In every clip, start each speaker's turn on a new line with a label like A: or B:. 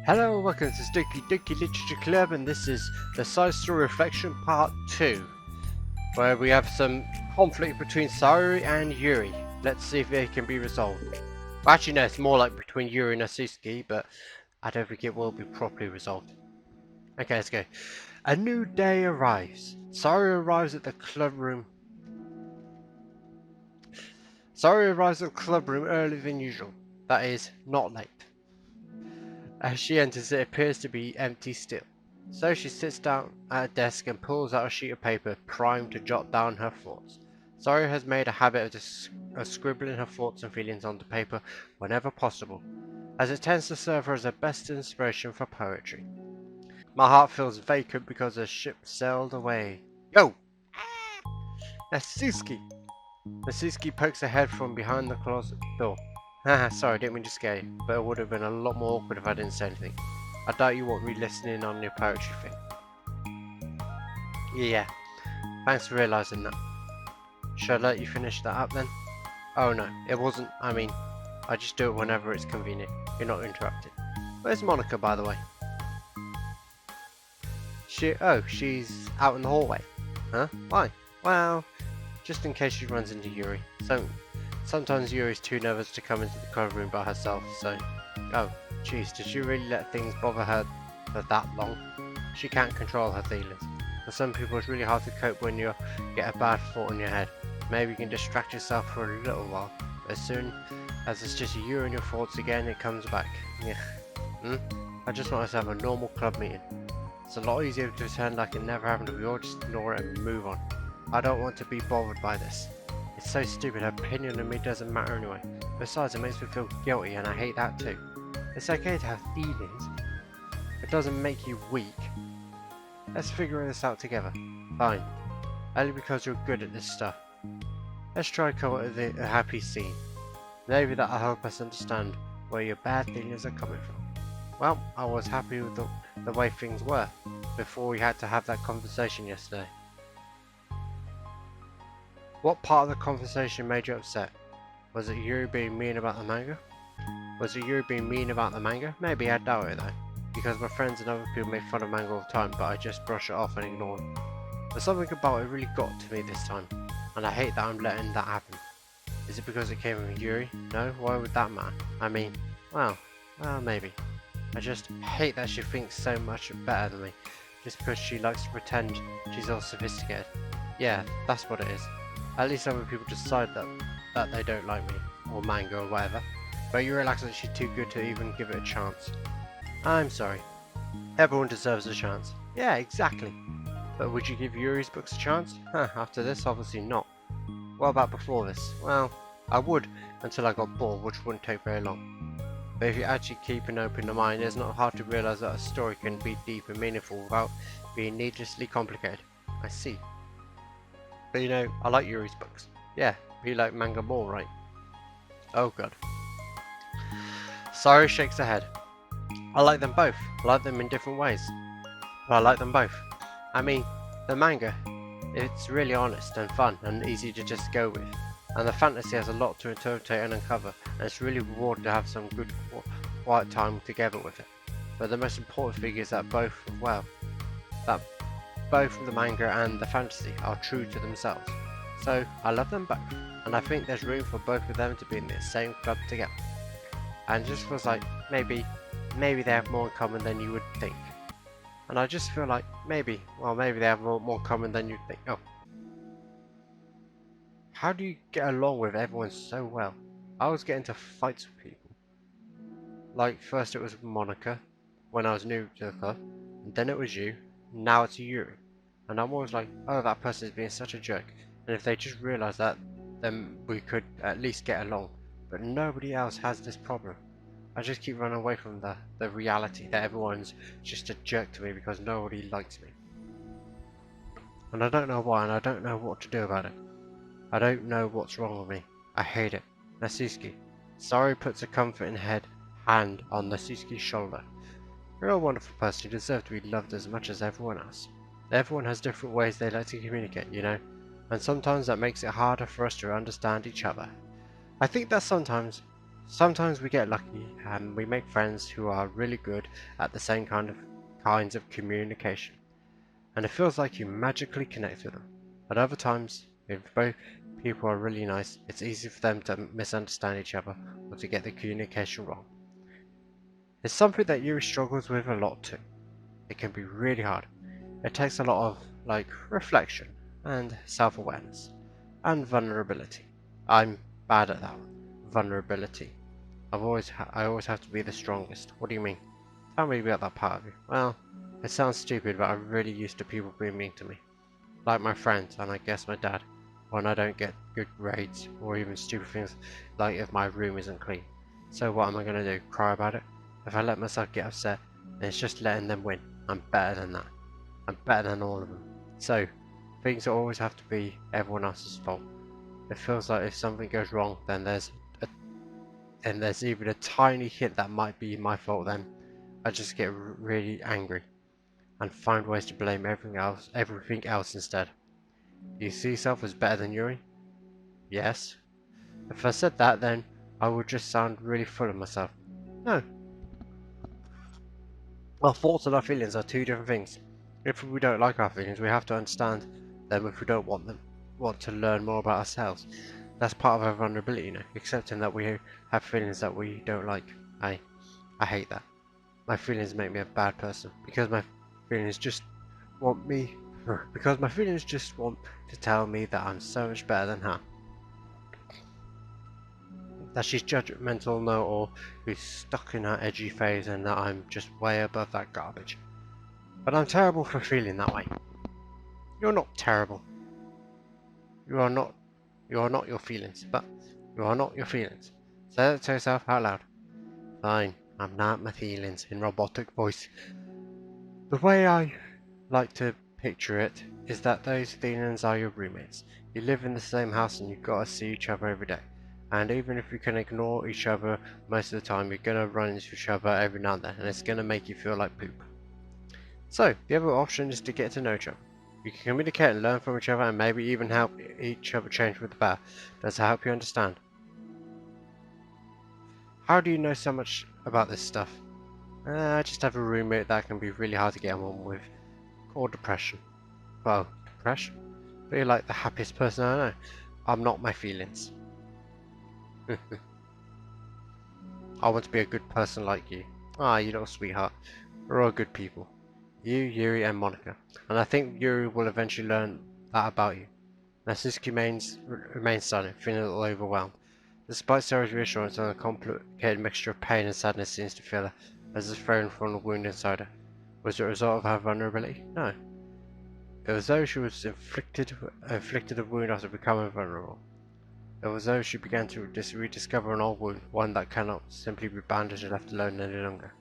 A: Hello, welcome to Doki Doki Literature Club, and this is the side story reflection part 2, where we have some conflict between Saru and Yuri. Let's see if it can be resolved. Well, actually no, it's more like between Yuri and Natsuki, but I don't think it will be properly resolved. Okay, let's go. A new day arrives. Saru arrives at the club room. Saru arrives at the club room earlier than usual. That is, not late. As she enters, it appears to be empty still. So she sits down at a desk and pulls out a sheet of paper primed to jot down her thoughts. Saru has made a habit of scribbling her thoughts and feelings onto paper whenever possible, as it tends to serve her as the best inspiration for poetry. My heart feels vacant because the ship sailed away. Yo! Natsuki! Natsuki pokes her head from behind the closet door. Haha, sorry, I didn't mean to scare you, but it would have been a lot more awkward if I didn't say anything. I doubt you want me listening on your poetry thing. Yeah, thanks for realising that. Should I let you finish that up then? Oh no, it wasn't, I just do it whenever it's convenient. You're not interrupted. Where's Monika, by the way? She's out in the hallway. Huh? Why? Well, just in case she runs into Yuri. Sometimes Yuri's too nervous to come into the club room by herself, so... Oh, jeez, did you really let things bother her for that long? She can't control her feelings. For some people it's really hard to cope when you get a bad thought in your head. Maybe you can distract yourself for a little while, but as soon as it's just you and your thoughts again, it comes back. Yeah. I just want us to have a normal club meeting. It's a lot easier to pretend like it never happened if we all just ignore it and move on. I don't want to be bothered by this. It's so stupid, her opinion on me doesn't matter anyway. Besides, it makes me feel guilty and I hate that too. It's okay to have feelings. It doesn't make you weak. Let's figure this out together. Fine. Only because you're good at this stuff. Let's try to call it a happy scene. Maybe that'll help us understand where your bad feelings are coming from. Well, I was happy with the way things were before we had to have that conversation yesterday. What part of the conversation made you upset? Was it Yuri being mean about the manga? Maybe, I doubt it though. Because my friends and other people make fun of manga all the time, but I just brush it off and ignore it. But something about it really got to me this time, and I hate that I'm letting that happen. Is it because it came from Yuri? No, why would that matter? Well, maybe. I just hate that she thinks so much better than me, just because she likes to pretend she's all sophisticated. Yeah, that's what it is. At least other people decide that they don't like me, or manga or whatever, but you relax that she's too good to even give it a chance. I'm sorry. Everyone deserves a chance. Yeah, exactly. But would you give Yuri's books a chance? After this, obviously not. What about before this? Well, I would, until I got bored, which wouldn't take very long. But if you actually keep an open mind, it's not hard to realise that a story can be deep and meaningful without being needlessly complicated. I see. But you know, I like Yuri's books. Yeah, you like manga more, right? Oh god. Saru shakes her head. I like them both. I like them in different ways. But I like them both. The manga, it's really honest and fun and easy to just go with. And the fantasy has a lot to interpret and uncover, and it's really rewarding to have some good quiet time together with it. But the most important thing is that both the manga and the fantasy are true to themselves. So I love them both, and I think there's room for both of them to be in the same club together. And it just feels like maybe they have more in common than you would think. And I just feel like maybe they have more in common than you'd think. Oh. How do you get along with everyone so well? I always get into fights with people. Like first it was Monika, when I was new to the club, and then it was you, now it's Yuri. And I'm always like, oh, that person is being such a jerk, and if they just realise that, then we could at least get along. But nobody else has this problem. I just keep running away from the reality that everyone's just a jerk to me because nobody likes me. And I don't know why, and I don't know what to do about it. I don't know what's wrong with me. I hate it. Natsuki. Saru puts a comforting hand on Natsuki's shoulder. You're a wonderful person. You deserve to be loved as much as everyone else. Everyone has different ways they like to communicate, you know? And sometimes that makes it harder for us to understand each other. I think that sometimes Sometimes we get lucky and we make friends who are really good at the same kinds of communication, and it feels like you magically connect with them. At other times, if both people are really nice, it's easy for them to misunderstand each other or to get the communication wrong. It's something that Yuri struggles with a lot too. It can be really hard. It takes a lot of reflection and self-awareness and vulnerability. I'm bad at that one. Vulnerability. I always have to be the strongest. What do you mean? Tell me about that part of you. Well, it sounds stupid, but I'm really used to people being mean to me. Like my friends, and I guess my dad, when I don't get good grades, or even stupid things like if my room isn't clean. So what am I going to do? Cry about it? If I let myself get upset, then it's just letting them win. I'm better than that. I'm better than all of them. So, things always have to be everyone else's fault. It feels like if something goes wrong, then there's even a tiny hint that might be my fault. Then I just get really angry and find ways to blame everything else instead. Do you see yourself as better than Yuri? Yes. If I said that, then I would just sound really full of myself. No. Our thoughts and our feelings are two different things. If we don't like our feelings, we have to understand them if we don't want to learn more about ourselves. That's part of our vulnerability, accepting that we have feelings that we don't like. I hate that. My feelings make me a bad person because my feelings just want to tell me that I'm so much better than her. That she's judgmental or who's stuck in her edgy phase and that I'm just way above that garbage. But I'm terrible for feeling that way. You're not terrible. You are not your feelings, but you are not your feelings. Say that to yourself out loud. Fine, I'm not my feelings in robotic voice. The way I like to picture it is that those feelings are your roommates. You live in the same house and you've got to see each other every day. And even if you can ignore each other most of the time, you're going to run into each other every now and then, and it's going to make you feel like poop. So, the other option is to get to know each other. You can communicate and learn from each other and maybe even help each other change for the better. Does that help you understand? How do you know so much about this stuff? I just have a roommate that can be really hard to get along with, called depression. Well, depression? But you're like the happiest person I know. I'm not my feelings. I want to be a good person like you. Ah, you little sweetheart. We're all good people. You, Yuri, and Monika. And I think Yuri will eventually learn that about you. Natsuki remains silent, feeling a little overwhelmed. Despite Sarah's reassurance, a complicated mixture of pain and sadness seems to fill her, as if thrown from a wound inside her. Was it a result of her vulnerability? No. It was as though she was inflicted a wound after becoming vulnerable. It was as though she began to rediscover an old wound, one that cannot simply be bandaged and left alone any longer.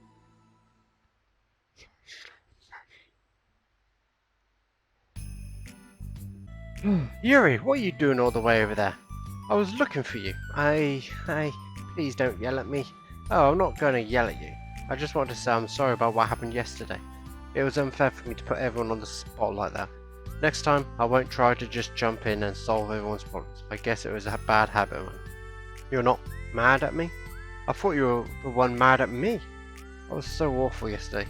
A: Yuri, what are you doing all the way over there? I was looking for you. Please don't yell at me. Oh, I'm not going to yell at you. I just want to say I'm sorry about what happened yesterday. It was unfair for me to put everyone on the spot like that. Next time, I won't try to just jump in and solve everyone's problems. I guess it was a bad habit of mine. You're not mad at me? I thought you were the one mad at me. I was so awful yesterday.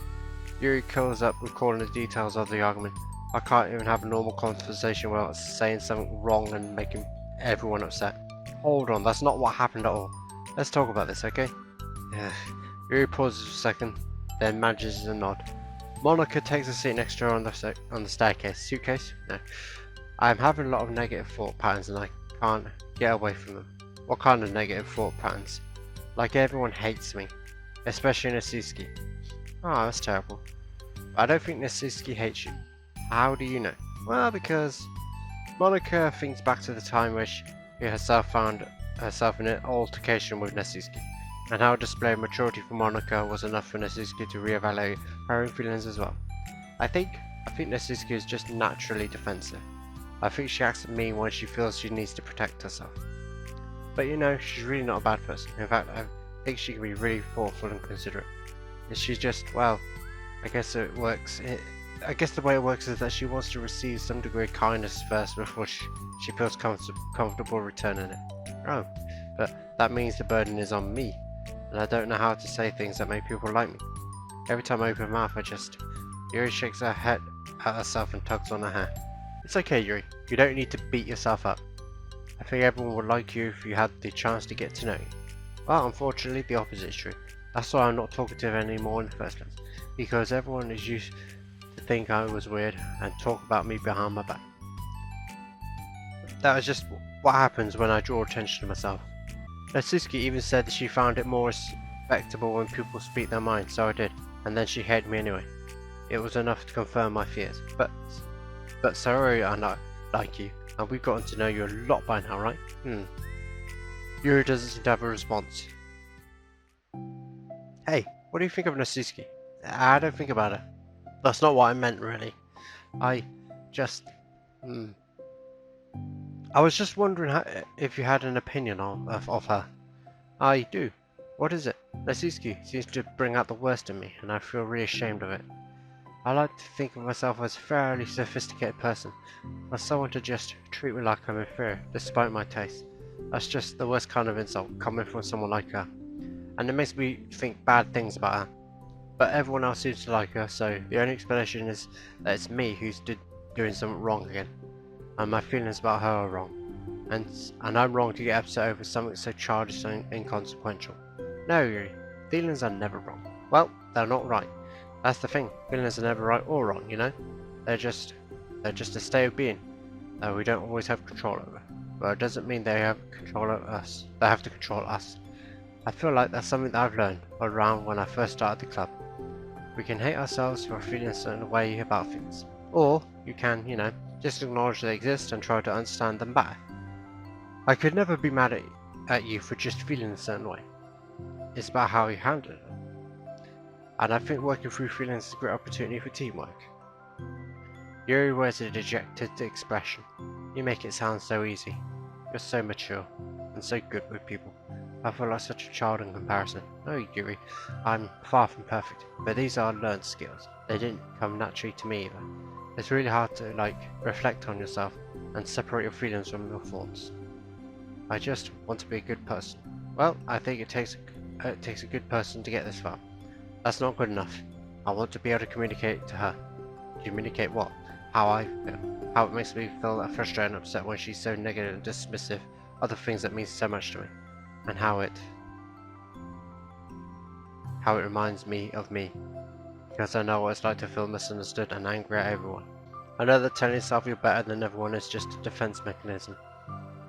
A: Yuri curls up, recalling the details of the argument. I can't even have a normal conversation without saying something wrong and making everyone upset. Hold on, that's not what happened at all. Let's talk about this, okay? Yuri pauses for a second, then manages a nod. Monika takes a seat next to her on the staircase. Suitcase? No. I'm having a lot of negative thought patterns and I can't get away from them. What kind of negative thought patterns? Like everyone hates me. Especially Natsuki. Oh, that's terrible. But I don't think Natsuki hates you. How do you know? Well, because Monika thinks back to the time where she herself found herself in an altercation with Natsuki, and how a display of maturity from Monika was enough for Natsuki to reevaluate her own feelings as well. I think Natsuki is just naturally defensive. I think she acts mean when she feels she needs to protect herself. But you know, she's really not a bad person. In fact, I think she can be really thoughtful and considerate. She's just, well, I guess the way it works is that she wants to receive some degree of kindness first before she feels comfortable returning it. Oh, but that means the burden is on me, and I don't know how to say things that make people like me. Every time I open my mouth, Yuri shakes her head at herself and tugs on her hair. It's okay, Yuri. You don't need to beat yourself up. I think everyone would like you if you had the chance to get to know you. Well, unfortunately, the opposite is true. That's why I'm not talkative anymore in the first place, because everyone is used to think I was weird and talk about me behind my back. That is just what happens when I draw attention to myself. Natsuki even said that she found it more respectable when people speak their mind, so I did, and then she hated me anyway. It was enough to confirm my fears. But Saori are not like you, and we've gotten to know you a lot by now, right? Yuri doesn't seem to have a response. Hey, what do you think of Natsuki? I don't think about her. That's not what I meant, really. I was just wondering if you had an opinion of her. I do. What is it? Natsuki seems to bring out the worst in me, and I feel really ashamed of it. I like to think of myself as a fairly sophisticated person, for someone to just treat me like I'm inferior, despite my taste. That's just the worst kind of insult, coming from someone like her. And it makes me think bad things about her. But everyone else seems to like her, so the only explanation is that it's me who's doing something wrong again. And my feelings about her are wrong. And I'm wrong to get upset over something so childish and inconsequential. No, Yuri, feelings are never wrong. Well, they're not right. That's the thing. Feelings are never right or wrong, you know? They're just a state of being that we don't always have control over. But it doesn't mean they have control over us. They have to control us. I feel like that's something that I've learned around when I first started the club. We can hate ourselves for feeling a certain way about things. Or you can, just acknowledge they exist and try to understand them better. I could never be mad at you for just feeling a certain way. It's about how you handle it. And I think working through feelings is a great opportunity for teamwork. Yuri wears a dejected expression. You make it sound so easy. You're so mature and so good with people. I feel like such a child in comparison. No, Yuri, I'm far from perfect, but these are learned skills. They didn't come naturally to me either. It's really hard to reflect on yourself and separate your feelings from your thoughts. I just want to be a good person. Well, I think it takes a good person to get this far. That's not good enough. I want to be able to communicate to her. Communicate what? How I feel. How it makes me feel frustrated and upset when she's so negative and dismissive of the things that mean so much to me. And how it reminds me of me. Because I know what it's like to feel misunderstood and angry at everyone. I know that telling yourself you're better than everyone is just a defense mechanism.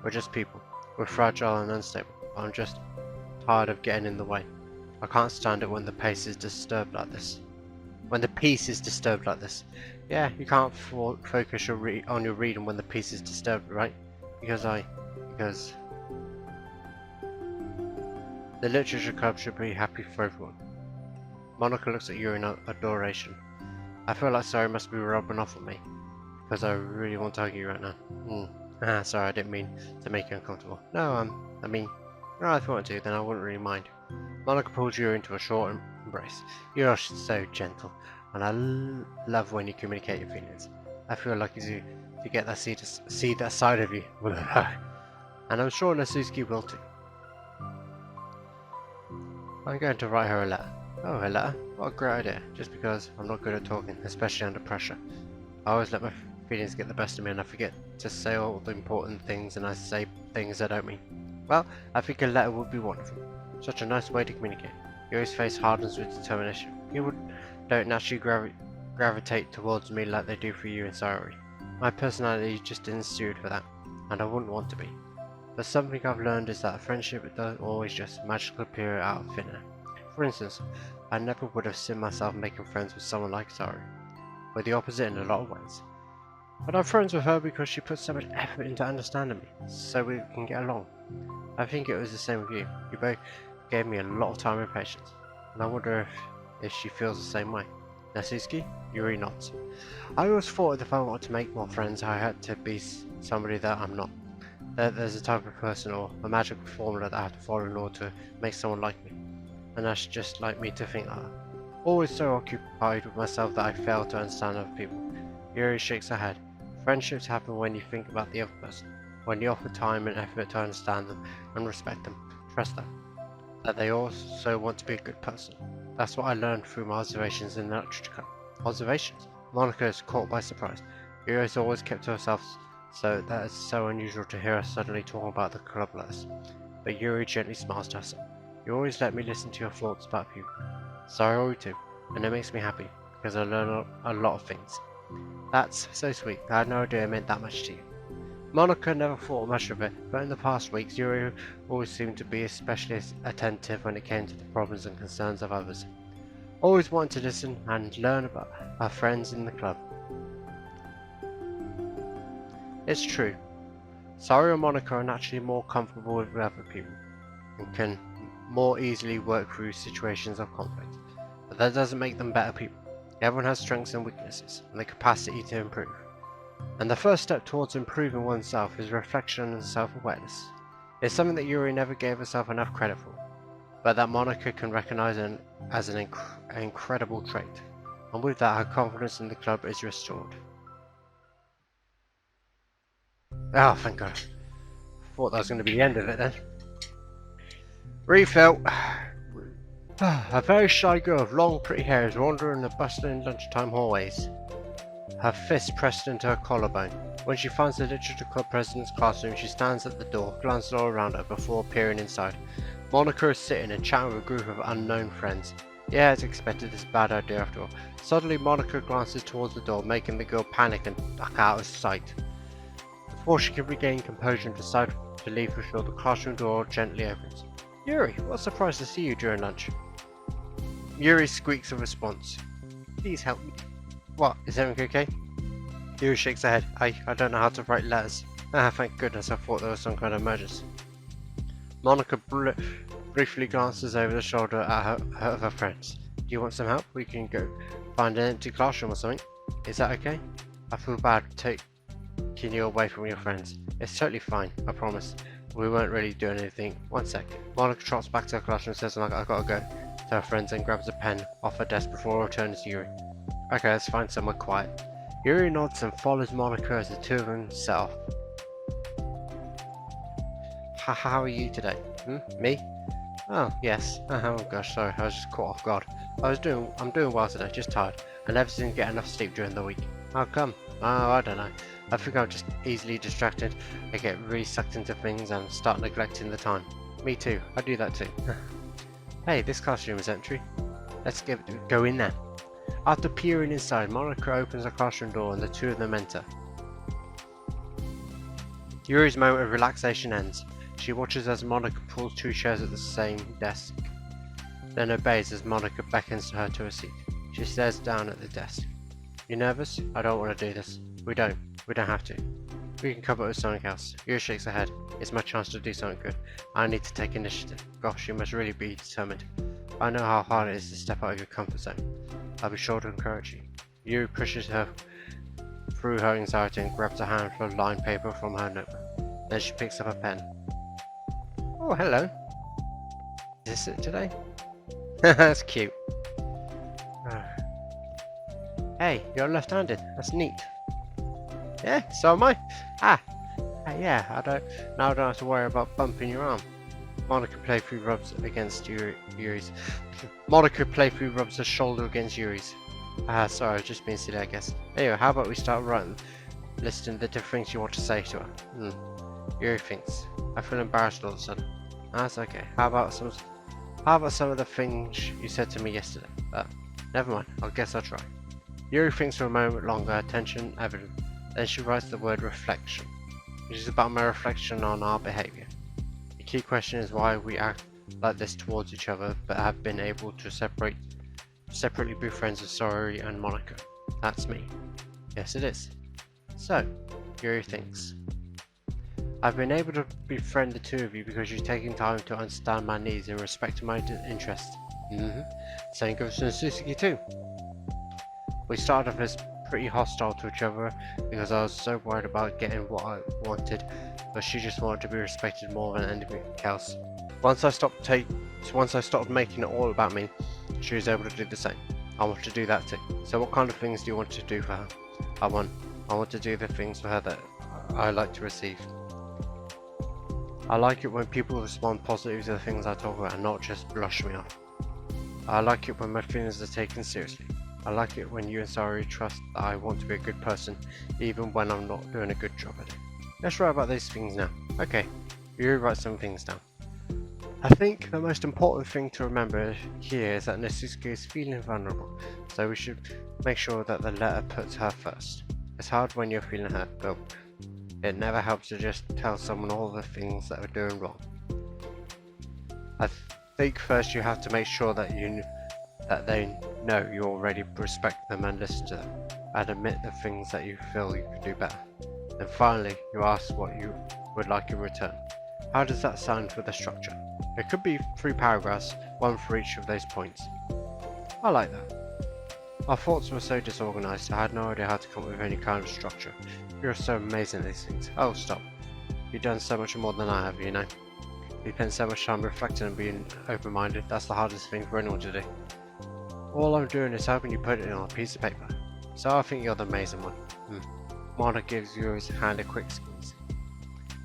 A: We're just people. We're fragile and unstable. I'm just tired of getting in the way. I can't stand it when the pace is disturbed like this. When the peace is disturbed like this. Yeah, you can't focus on your reading when the peace is disturbed, right? Because the literature club should be happy for everyone. Monika looks at you in adoration. I feel like Saori must be rubbing off on me, because I really want to hug you right now. Sorry, I didn't mean to make you uncomfortable. No, if I wanted to, then I wouldn't really mind. Monika pulls you into a short embrace. You're so gentle, and I love when you communicate your feelings. I feel like you get that see that side of you, and I'm sure Natsuki will too. I'm going to write her a letter. Oh, a letter? What a great idea, just because I'm not good at talking, especially under pressure. I always let my feelings get the best of me and I forget to say all the important things and I say things I don't mean. Well, I think a letter would be wonderful. Such a nice way to communicate. Yuri's face hardens with determination. People don't naturally gravitate towards me like they do for you and Saori. My personality just isn't suited for that, and I wouldn't want to be. But something I've learned is that a friendship doesn't always just magically appear out of thin air. For instance, I never would have seen myself making friends with someone like Saori. We're the opposite in a lot of ways. But I'm friends with her because she puts so much effort into understanding me, so we can get along. I think it was the same with you. You both gave me a lot of time and patience, and I wonder if she feels the same way. Natsuki, Yuri nods. I always thought that if I wanted to make more friends, I had to be somebody that I'm not. There's a type of person or a magical formula that I have to follow in order to make someone like me. And that's just like me to think that. Always so occupied with myself that I fail to understand other people. Yuri shakes her head. Friendships happen when you think about the other person. When you offer time and effort to understand them and respect them. trust them, that they also want to be a good person. That's what I learned through my observations in the literature club. Observations? Monika is caught by surprise. Yuri has always kept to herself, so that is so unusual to hear her suddenly talking about the club less. But Yuri gently smiles to herself. You always let me listen to your thoughts about people. So I always do, and it makes me happy, because I learn a lot of things. That's so sweet. I had no idea it meant that much to you. Monika never thought much of it, but in the past weeks, Yuri always seemed to be especially attentive when it came to the problems and concerns of others. Always wanted to listen and learn about her friends in the club. It's true. Saru and Monika are naturally more comfortable with other people, and can more easily work through situations of conflict. But that doesn't make them better people. Everyone has strengths and weaknesses, and the capacity to improve. And the first step towards improving oneself is reflection and self-awareness. It's something that Yuri never gave herself enough credit for, but that Monika can recognize as an incredible trait. And with that, her confidence in the club is restored. Oh, thank God. Thought that was going to be the end of it then. Refill. A very shy girl with long pretty hair is wandering the bustling lunchtime hallways, her fist pressed into her collarbone. When she finds the literature club president's classroom, she stands at the door, glances all around her before peering inside. Monika is sitting and chatting with a group of unknown friends. Yeah, as expected, it's a bad idea after all. Suddenly, Monika glances towards the door, making the girl panic and duck out of sight. Before she can regain composure and decide to leave for sure, the classroom door gently opens. Yuri, what a surprise to see you during lunch. Yuri squeaks a response. Please help me. What, is everything okay? Yuri shakes her head. I don't know how to write letters. Ah, thank goodness, I thought there was some kind of emergency. Monika briefly glances over the shoulder at her other friends. Do you want some help? We can go find an empty classroom or something. Is that okay? I feel bad taking you away from your friends. It's totally fine, I promise. We weren't really doing anything. One sec. Monika trots back to her classroom and says, I gotta go, to her friends, and grabs a pen off her desk before returning to Yuri. Okay, let's find somewhere quiet. Yuri nods and follows Monika as the two of them set off. How are you today? Me? Oh, yes. Oh gosh, sorry, I was just caught off guard. I'm doing well today, just tired. I never seem to get enough sleep during the week. How come? Oh, I don't know. I think I'm just easily distracted. I get really sucked into things and start neglecting the time. Me too, I do that too. Hey, this classroom is empty. Let's go in there. After peering inside, Monika opens the classroom door and the two of them enter. Yuri's moment of relaxation ends. She watches as Monika pulls two chairs at the same desk, then obeys as Monika beckons her to a seat. She stares down at the desk. You nervous? I don't want to do this. We don't have to. We can cover it with something else. Yuri shakes her head. It's my chance to do something good. I need to take initiative. Gosh, you must really be determined. I know how hard it is to step out of your comfort zone. I'll be sure to encourage you. Yuri pushes her through her anxiety and grabs a handful of lined paper from her notebook. Then she picks up a pen. Oh, hello. Is this it today? That's cute. Hey, you're left-handed. That's neat. Yeah, so am I. Yeah, I don't have to worry about bumping your arm. Monika playfully rubs against Yuri's. Monika playfully rubs her shoulder against Yuri's. Sorry, I was just being silly, I guess. Anyway, how about we start writing, listing the different things you want to say to her. Yuri thinks. I feel embarrassed all of a sudden. That's okay. How about some of the things you said to me yesterday? Never mind. I guess I'll try. Yuri thinks for a moment longer, her tension evident. Then she writes the word reflection, which is about my reflection on our behaviour. The key question is why we act like this towards each other, but have been able to separately be friends with Saru and Monika. That's me. Yes, it is. So, Yuri thinks. I've been able to befriend the two of you because you've taken time to understand my needs and respect my interests. Same goes to Suzuki too. We started off as pretty hostile to each other because I was so worried about getting what I wanted, but she just wanted to be respected more than anything else. Once I stopped making it all about me, she was able to do the same. I want to do that too. So what kind of things do you want to do for her? I want to do the things for her that I like to receive. I like it when people respond positively to the things I talk about and not just brush me off. I like it when my feelings are taken seriously. I like it when you and Sari trust that I want to be a good person, even when I'm not doing a good job at it. Let's write about these things now. Okay, you write some things down. I think the most important thing to remember here is that Natsuki is feeling vulnerable, so we should make sure that the letter puts her first. It's hard when you're feeling hurt, but it never helps to just tell someone all the things that are doing wrong. I think first you have to make sure that they know you already respect them and listen to them, and admit the things that you feel you could do better. Then finally, you ask what you would like in return. How does that sound with the structure? It could be 3 paragraphs, one for each of those points. I like that. Our thoughts were so disorganized, I had no idea how to come up with any kind of structure. You're so amazing at these things. Oh, stop. You've done so much more than I have, you know. You spent so much time reflecting and being open-minded. That's the hardest thing for anyone to do. All I'm doing is helping you put it on a piece of paper. So I think you're the amazing one. Monika gives Yuri's hand a quick squeeze.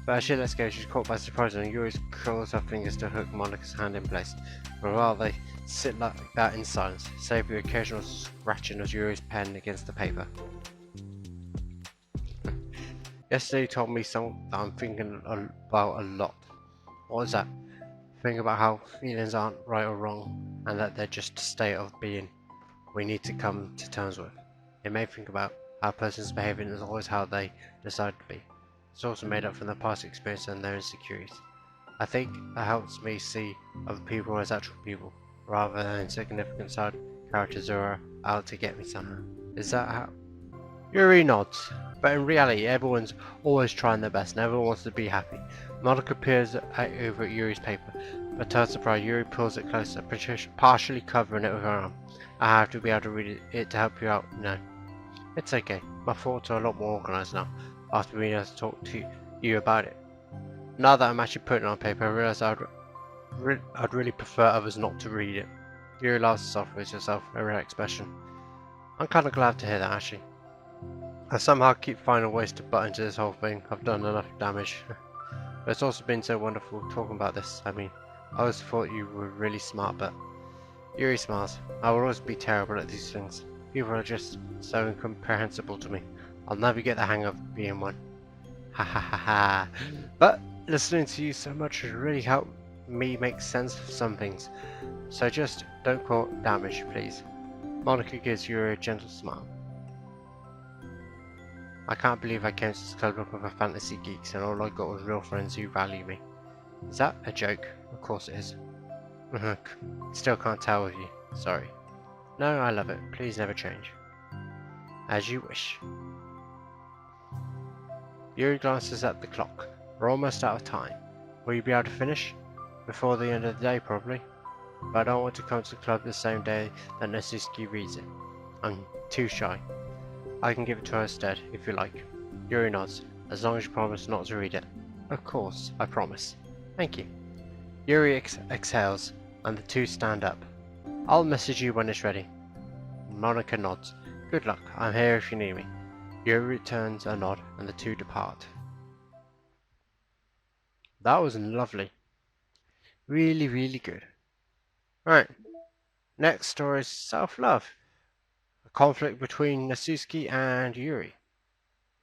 A: But as she lets go, she's caught by surprise and Yuri curls her fingers to hook Monika's hand in place. For a while they sit like that in silence, save for the occasional scratching of Yuri's pen against the paper. Yesterday you told me something that I'm thinking about a lot. What is that? Think about how feelings aren't right or wrong, and that they're just a state of being we need to come to terms with. It may think about how a person's behaving is always how they decide to be. It's also made up from their past experience and their insecurities. I think that helps me see other people as actual people, rather than insignificant side characters who are out to get me somehow. Is that how? Yuri nods, but in reality everyone's always trying their best and everyone wants to be happy. Monika peers over at Yuri's paper, but to her surprise Yuri pulls it closer, partially covering it with her arm. I have to be able to read it to help you out. No. It's okay, my thoughts are a lot more organised now, after being able to talk to you about it. Now that I'm actually putting it on paper, I realise I'd really prefer others not to read it. Yuri laughs softly with herself, a rare expression. I'm kind of glad to hear that, actually. I somehow keep finding ways to butt into this whole thing. I've done enough damage. But it's also been so wonderful talking about this. I mean, I always thought you were really smart, but Yuri smiles. I will always be terrible at these things. People are just so incomprehensible to me. I'll never get the hang of being one. Ha ha ha ha. But listening to you so much has really helped me make sense of some things. So just don't quote damage, please. Monika gives Yuri a gentle smile. I can't believe I came to this club looking for fantasy geeks and all I got was real friends who value me. Is that a joke? Of course it is. Still can't tell with you. Sorry. No, I love it. Please never change. As you wish. Yuri glances at the clock. We're almost out of time. Will you be able to finish? Before the end of the day, probably. But I don't want to come to the club the same day that Natsuki reads it. I'm too shy. I can give it to her instead, if you like. Yuri nods, as long as you promise not to read it. Of course, I promise. Thank you. Yuri exhales, and the two stand up. I'll message you when it's ready. Monika nods. Good luck, I'm here if you need me. Yuri returns a nod, and the two depart. That was lovely. Really, really good. Right, next story is self-love. A conflict between Natsuki and Yuri.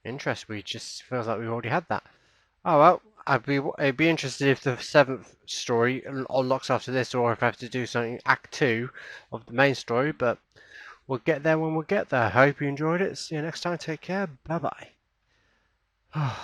A: Interesting, we just feels like we already had that. Oh well, I'd be interested if the 7th story unlocks after this, or if I have to do something Act 2 of the main story, but we'll get there when we get there. Hope you enjoyed it. See you next time. Take care. Bye bye.